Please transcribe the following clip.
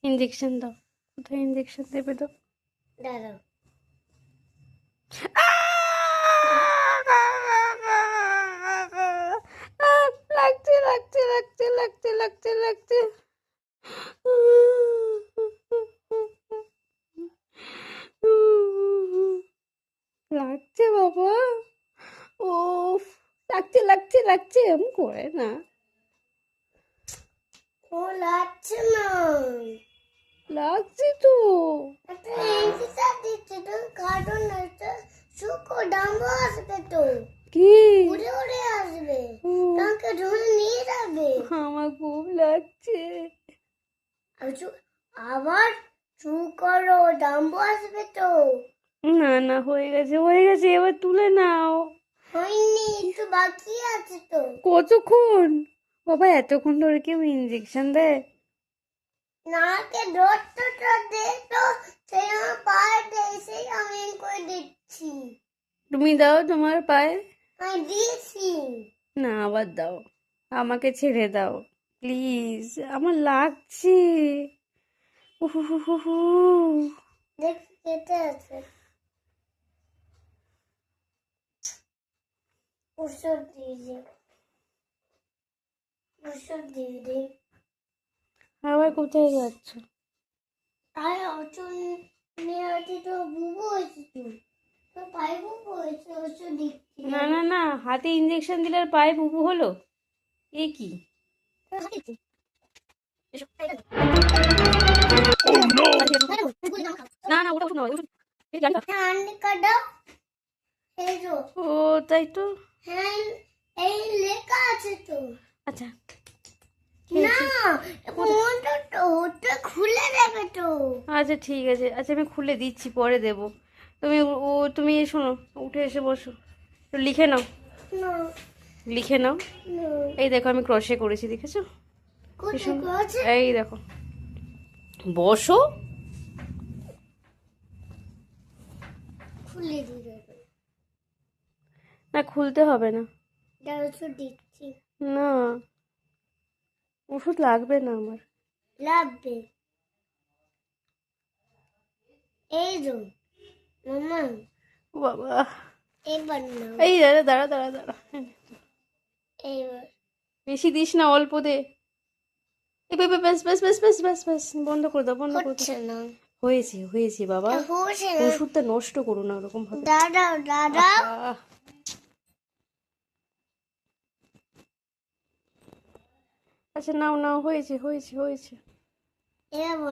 Injection দাও, কোথায় injection দেবে তো? দাঁড়াও। লাগছে লাগছে লাগছে লাগছে লাগছে লাগছে। লাগছে বাবা, ও লাগছে লাগছে লাগছে, এরকম করে না। ও লাগছে না। লাগছে তো। একটা ইঞ্জেকশন দিচ্ছে তো, কার্টুন একটা শুকো ডাম্বো আসবে তো, কি? উড়ে উড়ে আসবে, ও, তোমাকে ধরে নিয়ে যাবে। আমার খুব লাগছে। আবার চু করো, ডাম্বো আসবে তো। না না, হয়ে গেছে হয়ে গেছে, এবার তুলে নাও। হয়নি, একটু বাকি আছে তো। কতক্ষণ বাবা, এতক্ষণ ধরে কেউ ইঞ্জেকশন দেয়? নাকে ডক্টরটা দে তো, সেই আমার পায়ে এসে আমি করে দিচ্ছি। তুমি দাও তোমার পায়ে। আমি দিয়েছি। না, আবার দাও, আমাকে ছেড়ে দাও প্লিজ, আমার লাগছে। উহুহুহুহু। দেখ কেটে আছে। ওষুধ দিয়ে দে, ওষুধ দিয়ে দে। আবার কোথায় যাচ্ছ? আর ওষুধ নিয়ে আছে তো, বুবু হয়েছে তো, তো পায়ে বুবু হয়েছে, ওষুধ দিচ্ছি। না না না, হাতে ইঞ্জেকশন দিলে আর পায়ে বুবু হলো? এ কি? এসো। না না, ওটা ওষুধ নয়, ওষুধ এই গাড়ি দাও। হ্যাঁ, আন্ডি কাটাও। এই তো। ও তাই তো। হ্যাঁ, এই লেখা আছে তো। আচ্ছা না, ওটা তো, ওটা খুলে দেবে তো। আচ্ছা ঠিক আছে, আচ্ছা আমি খুলে দিচ্ছি, পরে দেবো। তুমি তুমি শোনো, উঠে এসে বসো, একটু লিখে নাও, না, লিখে নাও। না। এই দেখো আমি ক্রশে করেছি, দেখেছো? কি কোথায় সুন্দর। করেছে? এই দেখো, বসো। খুলে দিবে। না, খুলতে হবে না। দাঁড়াও, ওষুধ দিচ্ছি। না, ওষুধ লাগবে না আমার। লাগবে। এই তো, মামা, ও বাবা, এবার নাও। এই দাঁড়া দাঁড়া দাঁড়া দাঁড়া, এইবার। বেশি দিস না, অল্প দে। এই ব্যাস ব্যাস ব্যাস ব্যাস ব্যাস ব্যাস, বন্ধ করে দাও, বন্ধ করে দাও। হচ্ছে না। হয়েছে হয়েছে বাবা, হচ্ছে না। ওষুধটা নষ্ট করো না ওরকম ভাবে। দাঁড়াও, দাঁড়াও। আহা। আচ্ছা নাও নাও, হয়েছে হয়েছে হয়েছে। এবার